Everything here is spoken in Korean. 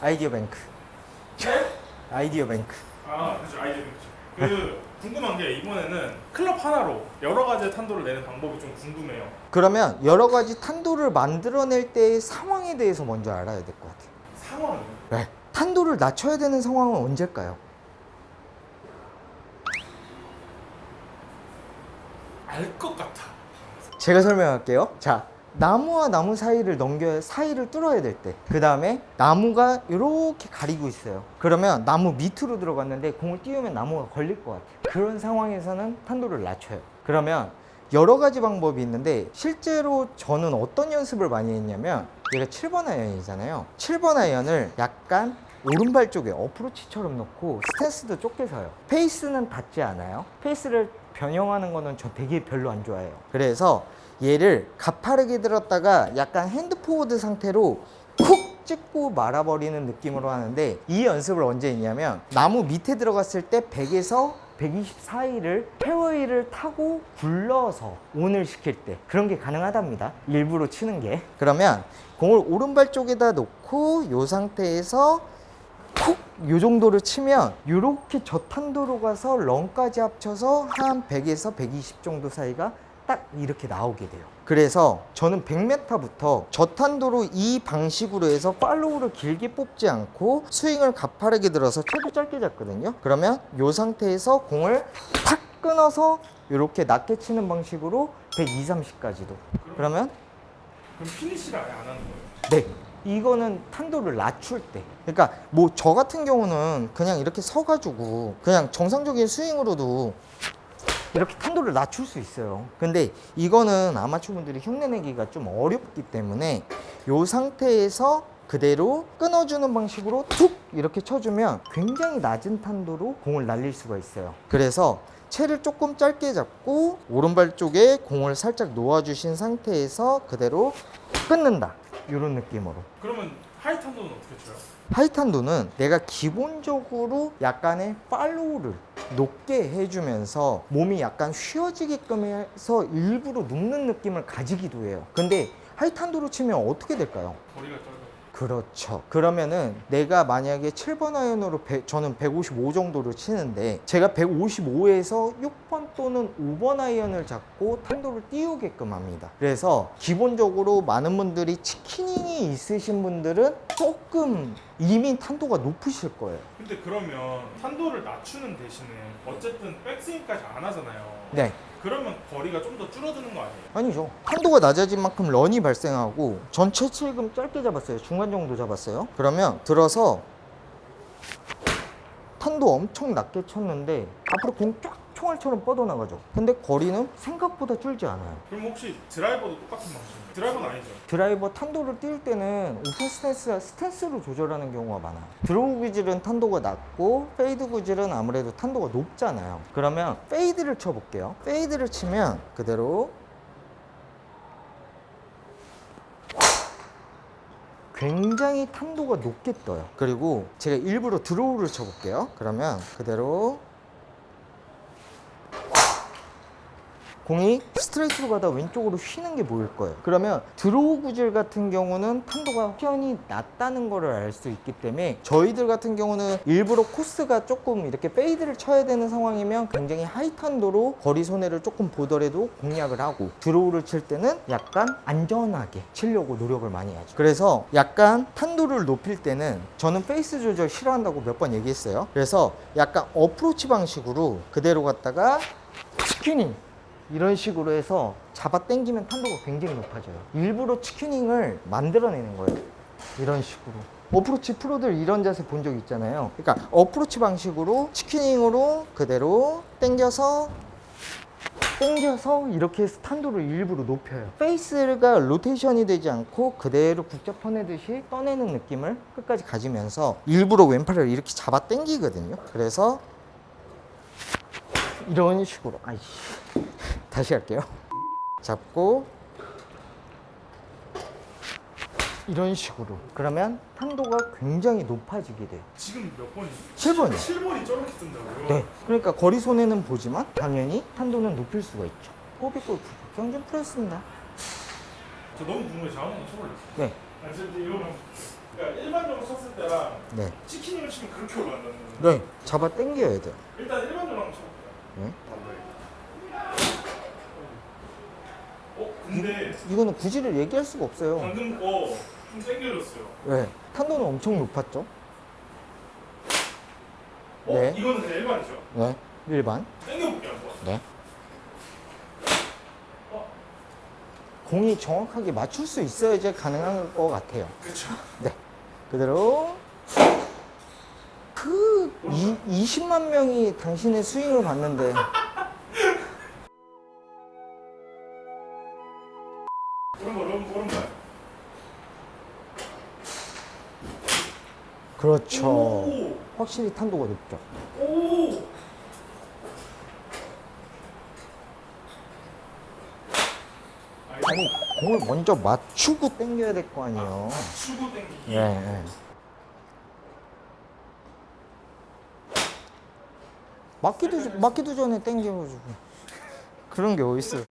아이디어 뱅크. 네? 아이디어 뱅크. 아, 그렇죠. 아이디어 그 궁금한 게 이번에는 클럽 하나로 여러 가지의 탄도를 내는 방법이 좀 궁금해요. 그러면 여러 가지 탄도를 만들어낼 때의 상황에 대해서 먼저 알아야 될 것 같아요. 상황이요? 네. 탄도를 낮춰야 되는 상황은 언제일까요? 알 것 같아. 제가 설명할게요. 자, 나무와 나무 사이를 사이를 뚫어야 될 때. 그 다음에 나무가 이렇게 가리고 있어요. 그러면 나무 밑으로 들어갔는데 공을 띄우면 나무가 걸릴 것 같아요. 그런 상황에서는 탄도를 낮춰요. 그러면 여러 가지 방법이 있는데 실제로 저는 어떤 연습을 많이 했냐면 얘가 7번 아이언이잖아요. 7번 아이언을 약간 오른발 쪽에 어프로치처럼 놓고 스탠스도 좁게 서요. 페이스는 닿지 않아요. 페이스를 변형하는 거는 저 되게 별로 안 좋아해요. 그래서 얘를 가파르게 들었다가 약간 핸드포워드 상태로 쿡 찍고 말아버리는 느낌으로 하는데 이 연습을 언제 했냐면 나무 밑에 들어갔을 때 100에서 120 사이를 페어웨이를 타고 굴러서 온을 시킬 때 그런 게 가능하답니다. 일부러 치는 게. 그러면 공을 오른발 쪽에다 놓고 이 상태에서 콕! 요 정도를 치면 이렇게 저탄도로 가서 런까지 합쳐서 한 100에서 120 정도 사이가 딱 이렇게 나오게 돼요. 그래서 저는 100m부터 저탄도로 이 방식으로 해서 팔로우를 길게 뽑지 않고 스윙을 가파르게 들어서 채도 짧게 잡거든요. 그러면 이 상태에서 공을 탁 끊어서 이렇게 낮게 치는 방식으로 120, 30까지도. 그러면 그럼 피니시를 아예 안 하는 거예요? 네. 이거는 탄도를 낮출 때. 그러니까 뭐 저 같은 경우는 그냥 이렇게 서가지고 그냥 정상적인 스윙으로도 이렇게 탄도를 낮출 수 있어요. 근데 이거는 아마추어 분들이 흉내내기가 좀 어렵기 때문에 이 상태에서 그대로 끊어주는 방식으로 툭 이렇게 쳐주면 굉장히 낮은 탄도로 공을 날릴 수가 있어요. 그래서 채를 조금 짧게 잡고 오른발 쪽에 공을 살짝 놓아주신 상태에서 그대로 끊는다. 이런 느낌으로. 그러면 하이 탄도는 어떻게 쳐요? 하이 탄도는 내가 기본적으로 약간의 팔로우를 높게 해주면서 몸이 약간 쉬어지게끔 해서 일부러 눕는 느낌을 가지기도 해요. 근데 하이 탄도로 치면 어떻게 될까요? 거리가 짧아요. 그렇죠. 그러면은 내가 만약에 7번 아이언으로 저는 155 정도를 치는데 제가 155에서 6번 또는 5번 아이언을 잡고 탄도를 띄우게끔 합니다. 그래서 기본적으로 많은 분들이 치킨이 있으신 분들은 조금 이미 탄도가 높으실 거예요. 근데 그러면 탄도를 낮추는 대신에 어쨌든 백스윙까지 안 하잖아요. 네. 그러면 거리가 좀 더 줄어드는 거 아니에요? 아니죠. 탄도가 낮아진 만큼 런이 발생하고 전체 칠금 짧게 잡았어요. 중간 정도 잡았어요. 그러면 들어서 탄도 엄청 낮게 쳤는데 앞으로 공 쫙 총알처럼 뻗어나가죠. 근데 거리는 생각보다 줄지 않아요. 그럼 혹시 드라이버도 똑같은 방식이에요? 드라이버는 아니죠? 드라이버 탄도를 띄울 때는 오픈 스탠스로 조절하는 경우가 많아요. 드로우 구질은 탄도가 낮고 페이드 구질은 아무래도 탄도가 높잖아요. 그러면 페이드를 쳐볼게요. 페이드를 치면 그대로 굉장히 탄도가 높게 떠요. 그리고 제가 일부러 드로우를 쳐볼게요. 그러면 그대로 공이 스트레이트로 가다 왼쪽으로 휘는 게 보일 거예요. 그러면 드로우 구질 같은 경우는 탄도가 확연히 낮다는 거를 알 수 있기 때문에 저희들 같은 경우는 일부러 코스가 조금 이렇게 페이드를 쳐야 되는 상황이면 굉장히 하이 탄도로 거리 손해를 조금 보더라도 공략을 하고 드로우를 칠 때는 약간 안전하게 치려고 노력을 많이 하죠. 그래서 약간 탄도를 높일 때는 저는 페이스 조절 싫어한다고 몇 번 얘기했어요. 그래서 약간 어프로치 방식으로 그대로 갔다가 스퀴닝 이런 식으로 해서 잡아 당기면 탄도가 굉장히 높아져요. 일부러 치큐닝을 만들어내는 거예요. 이런 식으로. 어프로치 프로들 이런 자세 본 적 있잖아요. 그러니까 어프로치 방식으로 치큐닝으로 그대로 당겨서 이렇게 해서 탄도를 일부러 높여요. 페이스가 로테이션이 되지 않고 그대로 국자 퍼내듯이 떠내는 느낌을 끝까지 가지면서 일부러 왼팔을 이렇게 잡아 당기거든요. 그래서 이런 식으로 다시 할게요. 잡고 이런 식으로. 그러면 탄도가 굉장히 높아지게 돼요. 지금 몇 번이죠? 7번이요. 7번이 저렇게 뜬다고요? 네. 그러니까 거리 손해는 보지만 당연히 탄도는 높일 수가 있죠. 호비골프 경준 프로였습니다. 저 너무 궁금해. 저 한번 쳐볼래요. 네. 아, 진짜 이거는 그러니까 일반적으로 쳤을 때랑 네. 치킨을 치면 그렇게 올라간다는 거예요. 네. 잡아 당겨야 돼요. 일단 일반적으로 한번 쳐볼게요. 네. 근데 이거는 구질을 얘기할 수가 없어요. 방금 거 좀 당겨졌어요. 네. 탄도는 엄청 높았죠? 네. 이거는 그냥 일반이죠? 네. 일반. 당겨볼게요 한번. 네. 어? 공이 정확하게 맞출 수 있어야지 가능한 것 같아요. 그쵸. 네. 그대로. 20만 명이 당신의 스윙을 봤는데. 오른발. 그렇죠. 오! 확실히 탄도가 높죠. 오! 아니, 공을 먼저 맞추고 당겨야 될 거 아니에요. 추구 당기기. 네. 맞기도 전에 당겨가지고. 그런 게 어딨어요.